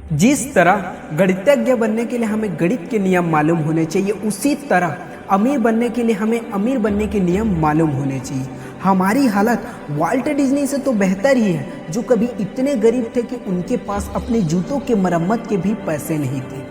जिस तरह गणितज्ञ बनने के लिए हमें गणित के नियम मालूम होने चाहिए, उसी तरह अमीर बनने के लिए हमें अमीर बनने के नियम मालूम होने चाहिए। हमारी हालत वाल्ट डिज्नी से तो बेहतर ही है, जो कभी इतने गरीब थे कि उनके पास अपने जूतों के मरम्मत के भी पैसे नहीं थे।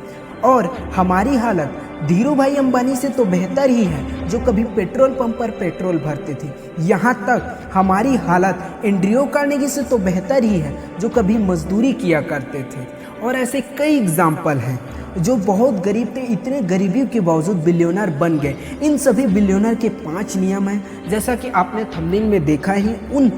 और हमारी हालत धीरू भाई अंबानी से तो बेहतर ही है, जो कभी पेट्रोल पंप पर पेट्रोल भरते थे। यहाँ तक हमारी हालत एंड्रियो कार्नेगी से तो बेहतर ही है, जो कभी मजदूरी किया करते थे। और ऐसे कई एग्जाम्पल हैं जो बहुत गरीब थे, इतने गरीबी के बावजूद बिलियनर बन गए। इन सभी बिलियनर के 5 नियम हैं, जैसा कि आपने थंबनेल में देखा ही। उन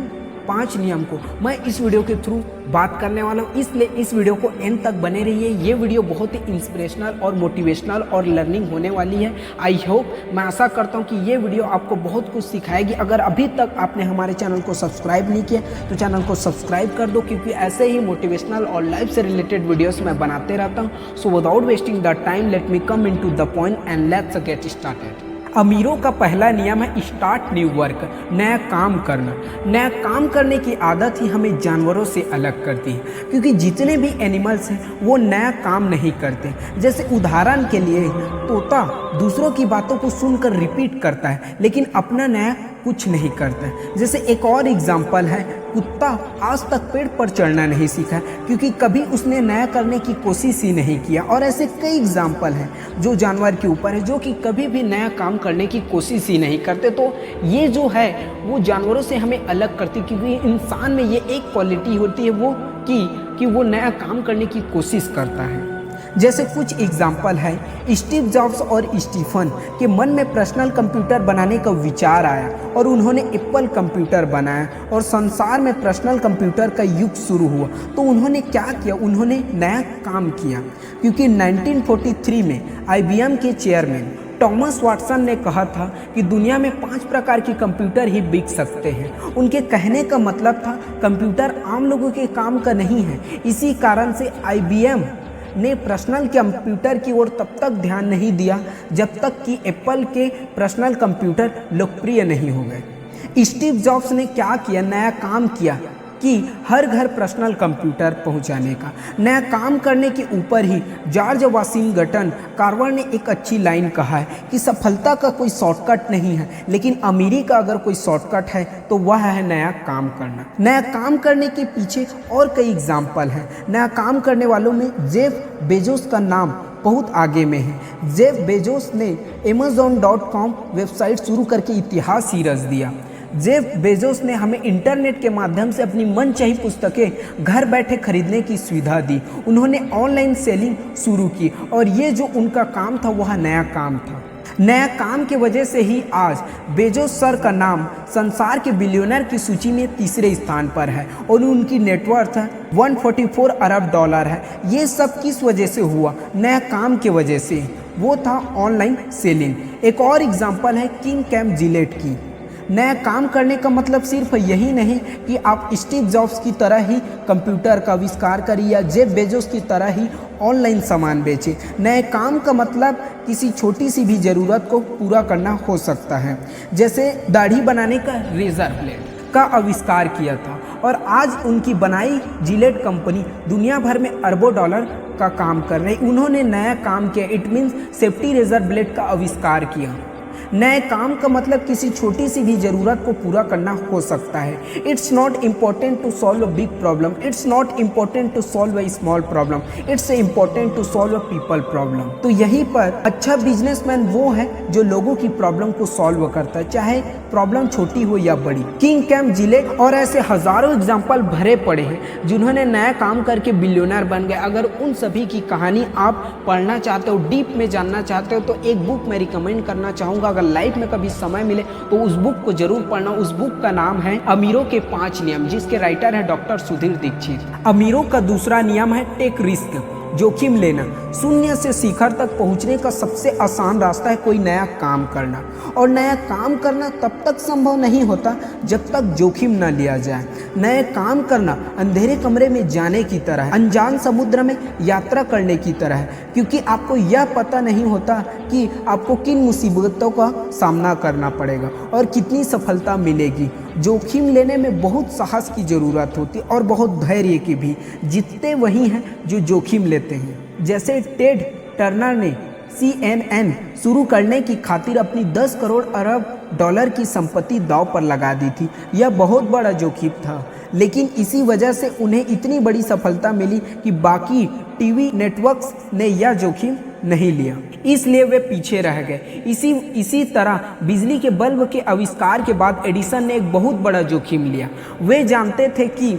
5 नियम को मैं इस वीडियो के थ्रू बात करने वाला हूँ, इसलिए इस वीडियो को एंड तक बने रहिए। ये वीडियो बहुत ही इंस्पिरेशनल और मोटिवेशनल और लर्निंग होने वाली है। आई होप, मैं आशा करता हूँ कि ये वीडियो आपको बहुत कुछ सिखाएगी। अगर अभी तक आपने हमारे चैनल को सब्सक्राइब नहीं किया तो चैनल को सब्सक्राइब कर दो, क्योंकि ऐसे ही मोटिवेशनल और लाइफ से रिलेटेड वीडियोस मैं बनाते रहता हूँ। So without wasting the time, let me come in to the point and let's get started. अमीरों का पहला नियम है स्टार्ट न्यू वर्क, नया काम करना। नया काम करने की आदत ही हमें जानवरों से अलग करती है, क्योंकि जितने भी एनिमल्स हैं वो नया काम नहीं करते। जैसे उदाहरण के लिए तोता दूसरों की बातों को सुनकर रिपीट करता है, लेकिन अपना नया कुछ नहीं करता है। जैसे एक और एग्जाम्पल है, कुत्ता आज तक पेड़ पर चढ़ना नहीं सीखा, क्योंकि कभी उसने नया करने की कोशिश ही नहीं किया। और ऐसे कई एग्जाम्पल हैं जो जानवर के ऊपर है, जो कि कभी भी नया काम करने की कोशिश ही नहीं करते। तो ये जो है वो जानवरों से हमें अलग करती, क्योंकि इंसान में ये एक क्वालिटी होती है वो कि वो नया काम करने की कोशिश करता है। जैसे कुछ एग्जाम्पल है, स्टीव जॉब्स और स्टीफन के मन में पर्सनल कंप्यूटर बनाने का विचार आया और उन्होंने एप्पल कंप्यूटर बनाया और संसार में पर्सनल कंप्यूटर का युग शुरू हुआ। तो उन्होंने क्या किया, उन्होंने नया काम किया, क्योंकि 1943 में IBM के चेयरमैन थॉमस वाटसन ने कहा था कि दुनिया में 5 प्रकार के कंप्यूटर ही बिक सकते हैं। उनके कहने का मतलब था कंप्यूटर आम लोगों के काम का नहीं है। इसी कारण से IBM ने पर्सनल कंप्यूटर की ओर तब तक ध्यान नहीं दिया जब तक कि एप्पल के पर्सनल कंप्यूटर लोकप्रिय नहीं हो गए। स्टीव जॉब्स ने क्या किया, नया काम किया कि हर घर पर्सनल कंप्यूटर पहुंचाने का। नया काम करने के ऊपर ही जॉर्ज वाशिंगटन कार्वर ने एक अच्छी लाइन कहा है कि सफलता का कोई शॉर्टकट नहीं है, लेकिन अमीरी का अगर कोई शॉर्टकट है तो वह है नया काम करना। नया काम करने के पीछे और कई एग्जाम्पल हैं। नया काम करने वालों में जेफ बेजोस का नाम बहुत आगे में है। जेफ बेजोस ने Amazon.com वेबसाइट शुरू करके इतिहास ही रच दिया। जेफ बेजोस ने हमें इंटरनेट के माध्यम से अपनी मनचाही पुस्तकें घर बैठे खरीदने की सुविधा दी। उन्होंने ऑनलाइन सेलिंग शुरू की और ये जो उनका काम था वह नया काम था। नया काम की वजह से ही आज बेजोस सर का नाम संसार के बिलियनर की सूची में 3रे स्थान पर है और उनकी नेटवर्थ 144 अरब डॉलर है। ये सब किस वजह से हुआ, नया काम की वजह से। वो था ऑनलाइन सेलिंग। एक और एग्जाम्पल है किंग कैम जिलेट की। नया काम करने का मतलब सिर्फ यही नहीं कि आप स्टीव जॉब्स की तरह ही कंप्यूटर का आविष्कार करें या जेफ बेजोस की तरह ही ऑनलाइन सामान बेचें। नए काम का मतलब किसी छोटी सी भी ज़रूरत को पूरा करना हो सकता है। जैसे दाढ़ी बनाने का रेजर ब्लेड का आविष्कार किया था और आज उनकी बनाई जिलेट कंपनी दुनिया भर में अरबों डॉलर का काम कर रही। उन्होंने नया काम किया, it means safety razor blade का आविष्कार किया। नए काम का मतलब किसी छोटी सी भी ज़रूरत को पूरा करना हो सकता है। It's not important to solve a big problem, it's not important to solve a small problem, it's important to solve a people problem. तो यहीं पर अच्छा बिजनेसमैन वो है जो लोगों की प्रॉब्लम को सॉल्व करता है, चाहे प्रॉब्लम छोटी हो या बड़ी। किंग कैम जिलेट और ऐसे हजारों एग्जाम्पल भरे पड़े हैं जिन्होंने नया काम करके बिलियनर बन गए। अगर उन सभी की कहानी आप पढ़ना चाहते हो, डीप में जानना चाहते हो, तो एक बुक मैं रिकमेंड करना चाहूँगा। अगर लाइफ में कभी समय मिले तो उस बुक को जरूर पढ़ना। उस बुक का नाम है अमीरों के 5 नियम, जिसके राइटर है डॉक्टर सुधीर दीक्षित। अमीरों का दूसरा नियम है टेक रिस्क, जोखिम लेना। शून्य से शिखर तक पहुंचने का सबसे आसान रास्ता है कोई नया काम करना। और नया काम करना तब तक संभव नहीं होता जब तक जोखिम न लिया जाए। नए काम करना अंधेरे कमरे में जाने की तरह है, अनजान समुद्र में यात्रा करने की तरह है, क्योंकि आपको यह पता नहीं होता कि आपको किन मुसीबतों का सामना करना पड़ेगा और कितनी सफलता मिलेगी। जोखिम लेने में बहुत साहस की ज़रूरत होती और बहुत धैर्य की भी। जीतते वही हैं जो जोखिम लेते हैं। जैसे टेड टर्नर ने CNN शुरू करने की खातिर अपनी 10 करोड़ अरब डॉलर की संपत्ति दांव पर लगा दी थी। यह बहुत बड़ा जोखिम था, लेकिन इसी वजह से उन्हें इतनी बड़ी सफलता मिली कि बाकी टीवी नेटवर्क्स ने यह जोखिम नहीं लिया, इसलिए वे पीछे रह गए। इसी तरह बिजली के बल्ब के आविष्कार के बाद एडिसन ने एक बहुत बड़ा जोखिम लिया। वे जानते थे कि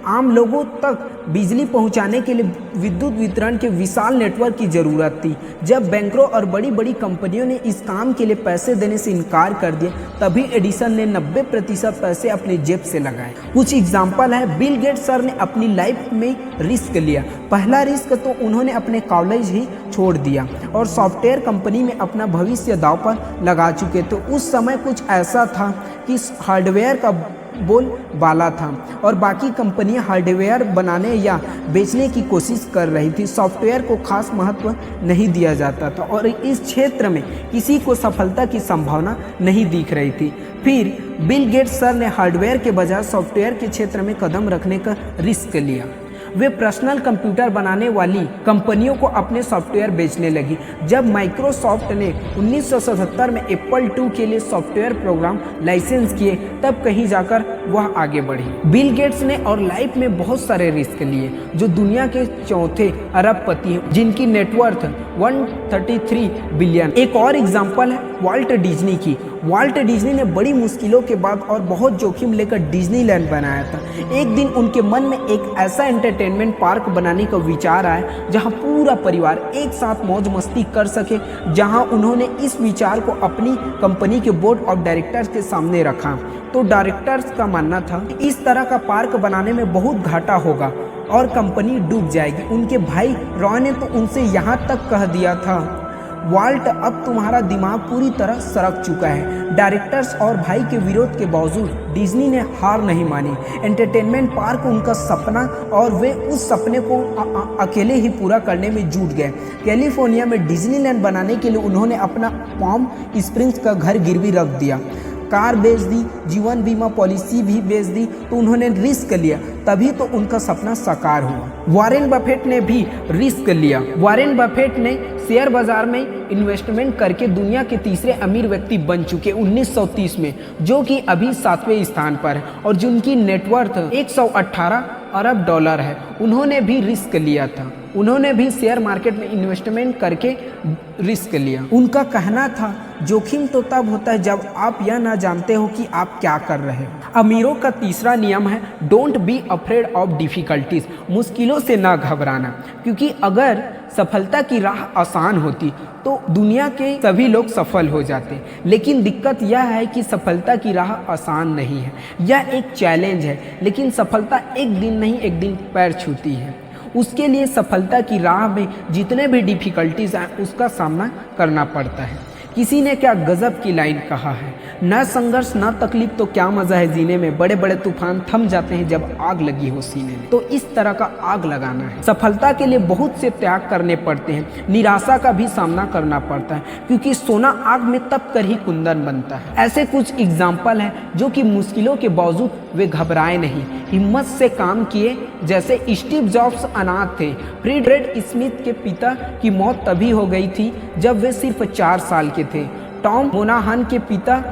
आम लोगों तक बिजली पहुंचाने के लिए विद्युत वितरण के विशाल नेटवर्क की ज़रूरत थी। जब बैंकरों और बड़ी बड़ी कंपनियों ने इस काम के लिए पैसे देने से इनकार कर दिया, तभी एडिसन ने 90% पैसे अपनी जेब से लगाए। कुछ एग्जाम्पल है। बिल गेट्स सर ने अपनी लाइफ में रिस्क लिया। पहला रिस्क तो उन्होंने अपने कॉलेज ही छोड़ दिया और सॉफ्टवेयर कंपनी में अपना भविष्य दांव पर लगा चुके थे। उस समय कुछ ऐसा था कि हार्डवेयर का बोल बाला था और बाकी कंपनियां हार्डवेयर बनाने या बेचने की कोशिश कर रही थी। सॉफ्टवेयर को खास महत्व नहीं दिया जाता था और इस क्षेत्र में किसी को सफलता की संभावना नहीं दिख रही थी। फिर बिल गेट्स सर ने हार्डवेयर के बजाय सॉफ्टवेयर के क्षेत्र में कदम रखने का रिस्क लिया। वे पर्सनल कंप्यूटर बनाने वाली कंपनियों को अपने सॉफ्टवेयर बेचने लगी। जब माइक्रोसॉफ्ट ने 1977 में एप्पल II के लिए सॉफ्टवेयर प्रोग्राम लाइसेंस किए, तब कहीं जाकर वह आगे बढ़ी। बिल गेट्स ने और लाइफ में बहुत सारे रिस्क लिए, जो दुनिया के चौथे अरबपति हैं, जिनकी नेटवर्थ 133 बिलियन। एक और एग्जाम्पल है वाल्ट डिज्नी की। वाल्ट डिज्नी ने बड़ी मुश्किलों के बाद और बहुत जोखिम लेकर डिज्नीलैंड बनाया था। एक दिन उनके मन में एक ऐसा एंटरटेनमेंट पार्क बनाने का विचार आया जहां पूरा परिवार एक साथ मौज मस्ती कर सके। जहां उन्होंने इस विचार को अपनी कंपनी के बोर्ड ऑफ डायरेक्टर्स के सामने रखा, तो डायरेक्टर्स का मानना था इस तरह का पार्क बनाने में बहुत घाटा होगा और कंपनी डूब जाएगी। उनके भाई रॉय ने तो उनसे यहाँ तक कह दिया था, वाल्ट, अब तुम्हारा दिमाग पूरी तरह सड़क चुका है। डायरेक्टर्स और भाई के विरोध के बावजूद डिज्नी ने हार नहीं मानी। एंटरटेनमेंट पार्क उनका सपना और वे उस सपने को अकेले ही पूरा करने में जुट गए। कैलिफोर्निया में डिज्नीलैंड बनाने के लिए उन्होंने अपना पाम स्प्रिंग्स का घर गिरवी रख दिया, कार बेच दी, जीवन बीमा पॉलिसी भी बेच दी। तो उन्होंने रिस्क लिया, तभी तो उनका सपना साकार हुआ। वॉरेन बफेट ने भी रिस्क लिया। वॉरेन बफेट ने शेयर बाजार में इन्वेस्टमेंट करके दुनिया के तीसरे अमीर व्यक्ति बन चुके 1930 में, जो कि अभी 7वें स्थान पर है और जिनकी नेटवर्थ 118 अरब डॉलर है। उन्होंने भी रिस्क लिया था। उन्होंने भी शेयर मार्केट में इन्वेस्टमेंट करके रिस्क लिया। उनका कहना था, जोखिम तो तब होता है जब आप यह ना जानते हो कि आप क्या कर रहे हो। अमीरों का तीसरा नियम है, don't be afraid of difficulties. मुश्किलों से ना घबराना, क्योंकि अगर सफलता की राह आसान होती तो दुनिया के सभी लोग सफल हो जाते। लेकिन दिक्कत यह है कि सफलता की राह आसान नहीं है। यह एक चैलेंज है, लेकिन सफलता एक दिन नहीं एक दिन पैर छूती है। उसके लिए सफलता की राह में जितने भी डिफिकल्टीज हैं उसका सामना करना पड़ता है। किसी ने क्या गजब की लाइन कहा है, न संघर्ष न तकलीफ तो क्या मजा है जीने में, बड़े बड़े तूफान थम जाते हैं जब आग लगी हो सीने में। तो इस तरह का आग लगाना है। सफलता के लिए बहुत से त्याग करने पड़ते हैं, निराशा का भी सामना करना पड़ता है, क्योंकि सोना आग में तप कर ही कुंदन बनता है। ऐसे कुछ एग्जाम्पल हैं जो कि मुश्किलों के बावजूद वे घबराए नहीं, हिम्मत से काम किए। जैसे स्टीव जॉब्स अनाथ थे। फ्रीडरिक स्मिथ के पिता की मौत तभी हो गई थी जब वे सिर्फ 4 साल के थे। टॉम मोनाहन के पिता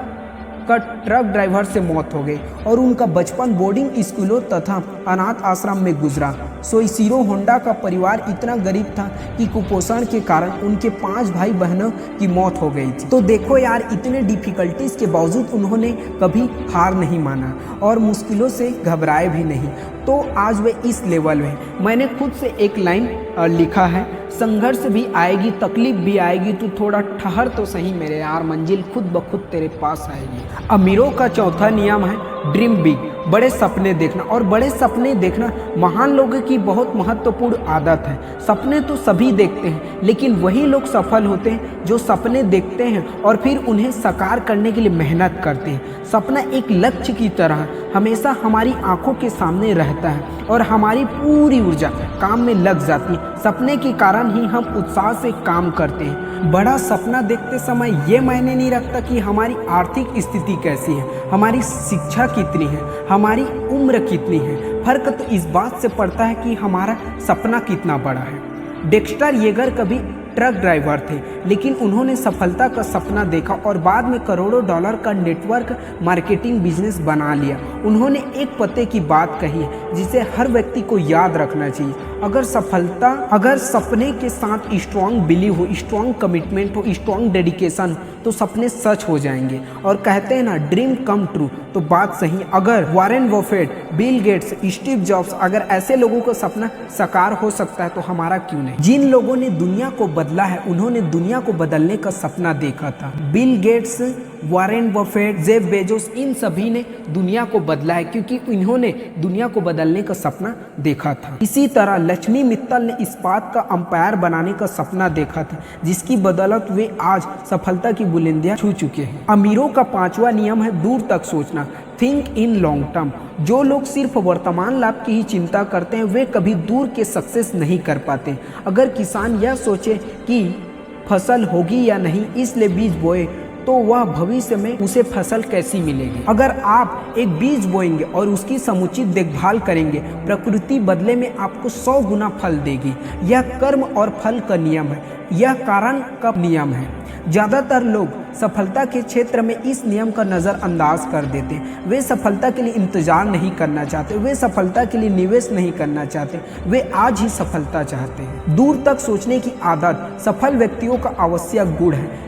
का ट्रक ड्राइवर से मौत हो गई और उनका बचपन बोर्डिंग स्कूलों तथा अनाथ आश्रम में गुजरा। सोइशिरो होंडा का परिवार इतना गरीब था कि कुपोषण के कारण उनके 5 भाई बहनों की मौत हो गई थी। तो देखो यार, इतने डिफिकल्टीज के बावजूद उन्होंने कभी हार नहीं माना और मुश्किलों से घबराए भी नहीं। तो आज वे इस लेवल में। मैंने खुद से एक लाइन लिखा है, संघर्ष भी आएगी, तकलीफ भी आएगी, तू थोड़ा ठहर तो सही मेरे यार, मंजिल खुद ब खुद तेरे पास आएगी। अमीरों का चौथा नियम है, ड्रीम बिग। बड़े सपने देखना, और बड़े सपने देखना महान लोगों की बहुत महत्वपूर्ण आदत है। सपने तो सभी देखते हैं, लेकिन वही लोग सफल होते हैं जो सपने देखते हैं और फिर उन्हें साकार करने के लिए मेहनत करते हैं। सपना एक लक्ष्य की तरह हमेशा हमारी आंखों के सामने रहता है और हमारी पूरी ऊर्जा काम में लग जाती है। सपने के कारण ही हम उत्साह से काम करते हैं। बड़ा सपना देखते समय ये मायने नहीं रखता कि हमारी आर्थिक स्थिति कैसी है, हमारी शिक्षा कितनी है, हमारी उम्र कितनी है। फर्क तो इस बात से पड़ता है कि हमारा सपना कितना बड़ा है। डेक्स्टर येगर कभी ट्रक ड्राइवर थे, लेकिन उन्होंने सफलता का सपना देखा और बाद में करोड़ों डॉलर का नेटवर्क मार्केटिंग बिजनेस बना लिया। उन्होंने एक पते की बात कही है जिसे हर व्यक्ति को याद रखना चाहिए। अगर सपने के साथ स्ट्रॉन्ग बिलीव हो, स्ट्रॉन्ग कमिटमेंट हो, स्ट्रॉन्ग डेडिकेशन, तो सपने सच हो जाएंगे। और कहते हैं ना, ड्रीम कम ट्रू, तो बात सही। अगर Warren Buffett, Bill Gates, Steve jobs, अगर ऐसे लोगों का सपना साकार हो सकता है तो हमारा क्यों नहीं। जिन लोगों ने दुनिया को बदला है, उन्होंने दुनिया को बदलने का सपना देखा था। Bill Gates, Warren Buffett, Jeff Bezos, इन सभी ने दुनिया को बदला है क्योंकि इन्होंने दुनिया को बदलने का सपना देखा था। इसी तरह लक्ष्मी मित्तल ने इस्पात का अंपायर बनाने का सपना देखा था, जिसकी बदौलत वे आज सफलता की बुलंदियां छू चुके हैं। अमीरों का 5वां नियम है दूर तक सोचना, थिंक इन लॉन्ग टर्म। जो लोग सिर्फ वर्तमान लाभ की ही चिंता करते हैं वे कभी दूर के सक्सेस नहीं कर पाते। अगर किसान यह सोचे कि फसल होगी या नहीं इसलिए बीज बोए, तो वह भविष्य में उसे फसल कैसी मिलेगी। अगर आप एक बीज बोएंगे और उसकी समुचित देखभाल करेंगे, प्रकृति बदले में आपको 100 गुना फल देगी। यह कर्म और फल का नियम है, यह कारण का नियम है। ज़्यादातर लोग सफलता के क्षेत्र में इस नियम का नज़रअंदाज कर देते हैं। वे सफलता के लिए इंतजार नहीं करना चाहते, वे सफलता के लिए निवेश नहीं करना चाहते, वे आज ही सफलता चाहते हैं। दूर तक सोचने की आदत सफल व्यक्तियों का आवश्यक गुण है।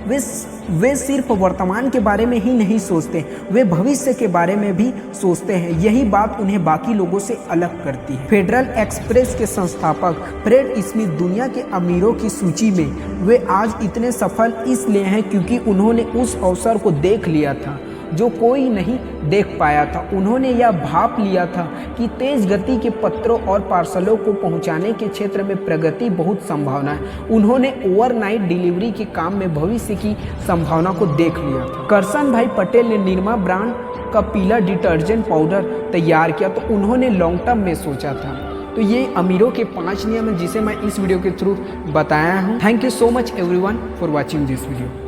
वे सिर्फ वर्तमान के बारे में ही नहीं सोचते, वे भविष्य के बारे में भी सोचते हैं। यही बात उन्हें बाकी लोगों से अलग करती है। फेडरल एक्सप्रेस के संस्थापक फ्रेड स्मिथ दुनिया के अमीरों की सूची में वे आज इतने सफल इसलिए हैं क्योंकि उन्होंने उस अवसर को देख लिया था जो कोई नहीं देख पाया था। उन्होंने यह भाप लिया था कि तेज गति के पत्रों और पार्सलों को पहुंचाने के क्षेत्र में प्रगति बहुत संभावना है। उन्होंने ओवरनाइट डिलीवरी के काम में भविष्य की संभावना को देख लिया था। करसन भाई पटेल ने निरमा ब्रांड का पीला डिटर्जेंट पाउडर तैयार किया, तो उन्होंने लॉन्ग टर्म में सोचा था। तो ये अमीरों के 5 नियम हैं जिसे मैं इस वीडियो के थ्रू बताया हूँ। Thank you so much everyone for watching this video.